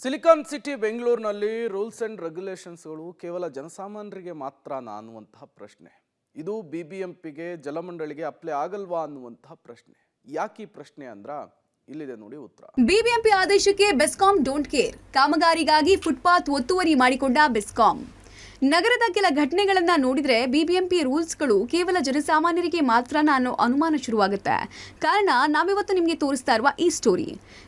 Silicon city ಬೆಂಗಳೂರಿನಲ್ಲಿ rules and ರೆಗ್ಯುಲೇಷನ್ಸ್ಗಳು ಕೇವಲ ಜನಸಾಮಾನ್ಯರಿಗೆ ಮಾತ್ರನಾ ಅನ್ನುವಂತಹ ಪ್ರಶ್ನೆ. ಇದು ಬಿಬಿಎಂಪಿಗೆ ಜಲಮಂಡಳಿಗೆ ಅಪ್ಲೈ ಆಗಲ್ವಾ ಅನ್ನುವಂತಹ ಪ್ರಶ್ನೆ. ಯಾಕೆ ಈ ಪ್ರಶ್ನೆ ಅಂದ್ರ ಇಲ್ಲಿದೆ ನೋಡಿ ಉತ್ತರ. ಬಿಬಿಎಂಪಿ ಆದೇಶಕ್ಕೆ ಬೆಸ್ಕಾಂ ಡೋಂಟ್ ಕೇರ್. ಕಾಮಗಾರಿಗಾಗಿ ಫುಟ್ಪಾತ್ ಒತ್ತುವರಿ ಮಾಡಿಕೊಂಡ ಬೆಸ್ಕಾಂ. ನಗರದ ಕೆಲ ಘಟನೆಗಳನ್ನ ನೋಡಿದ್ರೆ ಬಿಬಿಎಂಪಿ ರೂಲ್ಸ್ಗಳು ಕೇವಲ ಜನಸಾಮಾನ್ಯರಿಗೆ ಮಾತ್ರನಾ ಅನ್ನೋ ಅನುಮಾನ ಶುರುವಾಗುತ್ತೆ. ಕಾರಣ ನಾವಿವತ್ತು ನಿಮಗೆ ತೋರಿಸ್ತಾ ಇರುವ ಈ ಸ್ಟೋರಿ.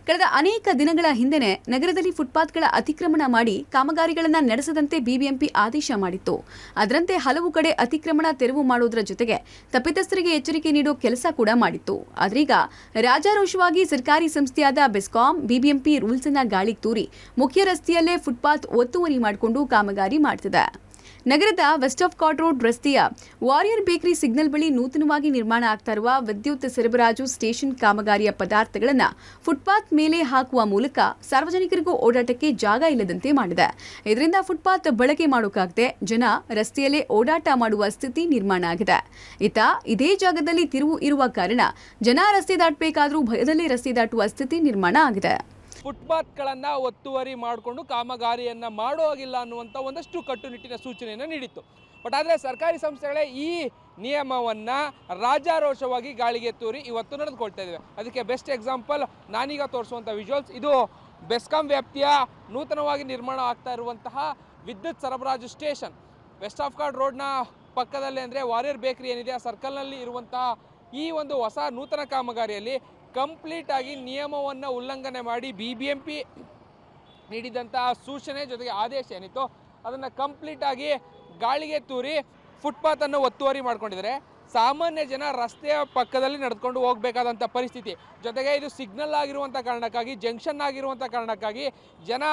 ಕಳೆದ ಅನೇಕ ದಿನಗಳ ಹಿಂದೆನೆ ನಗರದಲ್ಲಿ ಫುಟ್ಪಾತ್ಗಳ ಅತಿಕ್ರಮಣ ಮಾಡಿ ಕಾಮಗಾರಿಗಳನ್ನ ನಡೆಸದಂತೆ ಬಿಬಿಎಂಪಿ ಆದೇಶ ಮಾಡಿತ್ತು. ಅದರಂತೆ ಹಲವು ಕಡೆ ಅತಿಕ್ರಮಣ ತೆರವು ಮಾಡೋದ್ರ ಜೊತೆಗೆ ತಪ್ಪಿತಸ್ಥರಿಗೆ ಎಚ್ಚರಿಕೆ ನೀಡೋ ಕೆಲಸ ಕೂಡ ಮಾಡಿತ್ತು. ಆದ್ರೀಗ ರಾಜಾರೋಷವಾಗಿ ಸರ್ಕಾರಿ ಸಂಸ್ಥೆಯಾದ ಬೆಸ್ಕಾಂ ಬಿಬಿಎಂಪಿ ರೂಲ್ಸ್ ಅನ್ನ ಗಾಳಿಗೆ ತೂರಿ ಮುಖ್ಯ ರಸ್ತೆಯಲ್ಲೇ ಫುಟ್ಪಾತ್ ಒತ್ತುವರಿ ಮಾಡಿಕೊಂಡು ಕಾಮಗಾರಿ ಮಾಡ್ತಿದೆ. ನಗರದ ವೆಸ್ಟ್ ಆಫ್ ಕಾಟ್ ರೋಡ್ ರಸ್ತೆಯ ವಾರಿಯರ್ ಬೇಕರಿ ಸಿಗ್ನಲ್ ಬಳಿ ನೂತನವಾಗಿ ನಿರ್ಮಾಣ ಆಗ್ತಾ ಇರುವ ವಿದ್ಯುತ್ ಸರಬರಾಜು ಸ್ಟೇಷನ್ ಕಾಮಗಾರಿಯ ಪದಾರ್ಥಗಳನ್ನು ಫುಟ್ಪಾತ್ ಮೇಲೆ ಹಾಕುವ ಮೂಲಕ ಸಾರ್ವಜನಿಕರಿಗೂ ಓಡಾಟಕ್ಕೆ ಜಾಗ ಇಲ್ಲದಂತೆ ಮಾಡಿದೆ. ಇದರಿಂದ ಫುಟ್ಪಾತ್ ಬಳಕೆ ಮಾಡೋಕ್ಕಾಗದೆ ಜನ ರಸ್ತೆಯಲ್ಲೇ ಓಡಾಟ ಮಾಡುವ ಸ್ಥಿತಿ ನಿರ್ಮಾಣ ಆಗಿದೆ. ಇದೇ ಜಾಗದಲ್ಲಿ ತಿರುವು ಇರುವ ಕಾರಣ ಜನ ರಸ್ತೆ ದಾಟಬೇಕಾದ್ರೂ ಭಯದಲ್ಲೇ ರಸ್ತೆ ದಾಟುವ ಸ್ಥಿತಿ ನಿರ್ಮಾಣ ಆಗಿದೆ. ಫುಟ್ಪಾತ್ಗಳನ್ನು ಒತ್ತುವರಿ ಮಾಡಿಕೊಂಡು ಕಾಮಗಾರಿಯನ್ನು ಮಾಡುವಾಗಿಲ್ಲ ಅನ್ನುವಂಥ ಒಂದಷ್ಟು ಕಟ್ಟುನಿಟ್ಟಿನ ಸೂಚನೆಯನ್ನು ನೀಡಿತ್ತು. ಬಟ್ ಆದರೆ ಸರ್ಕಾರಿ ಸಂಸ್ಥೆಗಳೇ ಈ ನಿಯಮವನ್ನು ರಾಜಾರೋಷವಾಗಿ ಗಾಳಿಗೆ ತೂರಿ ಇವತ್ತು ನಡೆದುಕೊಳ್ತಾ ಇದ್ದೇವೆ. ಅದಕ್ಕೆ ಬೆಸ್ಟ್ ಎಕ್ಸಾಂಪಲ್ ನಾನೀಗ ತೋರಿಸುವಂಥ ವಿಜುವಲ್ಸ್. ಇದು ಬೆಸ್ಕಾಂ ವ್ಯಾಪ್ತಿಯ ನೂತನವಾಗಿ ನಿರ್ಮಾಣ ಆಗ್ತಾ ಇರುವಂತಹ ವಿದ್ಯುತ್ ಸರಬರಾಜು ಸ್ಟೇಷನ್. ವೆಸ್ಟ್ ಆಫ್ ಕಾರ್ಡ್ ರೋಡ್ನ ಪಕ್ಕದಲ್ಲಿ ಅಂದರೆ ವಾರಿಯರ್ ಬೇಕರಿ ಏನಿದೆ ಆ ಸರ್ಕಲ್ನಲ್ಲಿ ಇರುವಂತಹ ಈ ಒಂದು ಹೊಸ ನೂತನ ಕಾಮಗಾರಿಯಲ್ಲಿ ಕಂಪ್ಲೀಟ್ ಆಗಿ ನಿಯಮವನ್ನು ಉಲ್ಲಂಘನೆ ಮಾಡಿ ಬಿಬಿಎಂಪಿ ನೀಡಿದಂತಹ ಸೂಚನೆ ಜೊತೆಗೆ ಆದೇಶ ಏನಿತ್ತು ಅದನ್ನು ಕಂಪ್ಲೀಟ್ ಆಗಿ ಗಾಳಿಗೆ ತೂರಿ ಫುಟ್ಪಾತನ್ನು ಒತ್ತುವರಿ ಮಾಡ್ಕೊಂಡಿದ್ದಾರೆ. ಸಾಮಾನ್ಯ ಜನ ರಸ್ತೆಯ ಪಕ್ಕದಲ್ಲಿ ನಡೆದುಕೊಂಡು ಹೋಗಬೇಕಾದಂಥ ಪರಿಸ್ಥಿತಿ. ಜೊತೆಗೆ ಇದು ಸಿಗ್ನಲ್ ಆಗಿರುವಂಥ ಕಾರಣಕ್ಕಾಗಿ, ಜಂಕ್ಷನ್ ಆಗಿರುವಂಥ ಕಾರಣಕ್ಕಾಗಿ ಜನ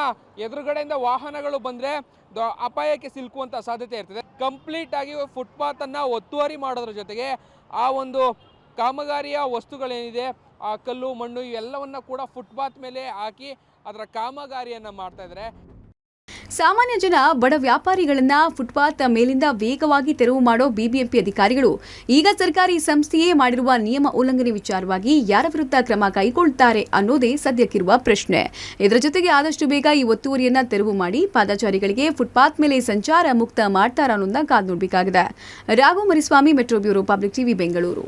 ಎದುರುಗಡೆಯಿಂದ ವಾಹನಗಳು ಬಂದರೆ ಅಪಾಯಕ್ಕೆ ಸಿಲುಕುವಂಥ ಸಾಧ್ಯತೆ ಇರ್ತದೆ. ಕಂಪ್ಲೀಟ್ ಆಗಿ ಫುಟ್ಪಾತನ್ನು ಒತ್ತುವರಿ ಮಾಡೋದ್ರ ಜೊತೆಗೆ ಆ ಒಂದು ಕಾಮಗಾರಿಯ ವಸ್ತುಗಳೇನಿದೆ ಆ ಕಲ್ಲು ಮಣ್ಣು ಇವೆಲ್ಲವನ್ನ ಕೂಡ ಫುಟ್ಪಾತ್ ಮೇಲೆ ಹಾಕಿ ಅದರ ಕಾಮಗಾರಿಯನ್ನು ಮಾಡ್ತಾ ಇದ್ದಾರೆ. ಸಾಮಾನ್ಯ ಜನ ಬಡ ವ್ಯಾಪಾರಿಗಳನ್ನ ಫುಟ್ಪಾತ್ ಮೇಲಿಂದ ವೇಗವಾಗಿ ತೆರವು ಮಾಡೋ ಬಿಬಿಎಂಪಿ ಅಧಿಕಾರಿಗಳು ಈಗ ಸರ್ಕಾರಿ ಸಂಸ್ಥೆಯೇ ಮಾಡಿರುವ ನಿಯಮ ಉಲ್ಲಂಘನೆ ವಿಚಾರವಾಗಿ ಯಾರ ವಿರುದ್ಧ ಕ್ರಮ ಕೈಗೊಳ್ಳುತ್ತಾರೆ ಅನ್ನೋದೇ ಸದ್ಯಕ್ಕಿರುವ ಪ್ರಶ್ನೆ. ಇದರ ಜೊತೆಗೆ ಆದಷ್ಟು ಬೇಗ ಈ ಒತ್ತುವರಿಯನ್ನ ತೆರವು ಮಾಡಿ ಪಾದಚಾರಿಗಳಿಗೆ ಫುಟ್ಪಾತ್ ಮೇಲೆ ಸಂಚಾರ ಮುಕ್ತ ಮಾಡ್ತಾರ ಅನ್ನೋದನ್ನ ಕಾದು ನೋಡಬೇಕಾಗಿದೆ. Raghu Mariswamy, metro bureau, public TV, Bengaluru.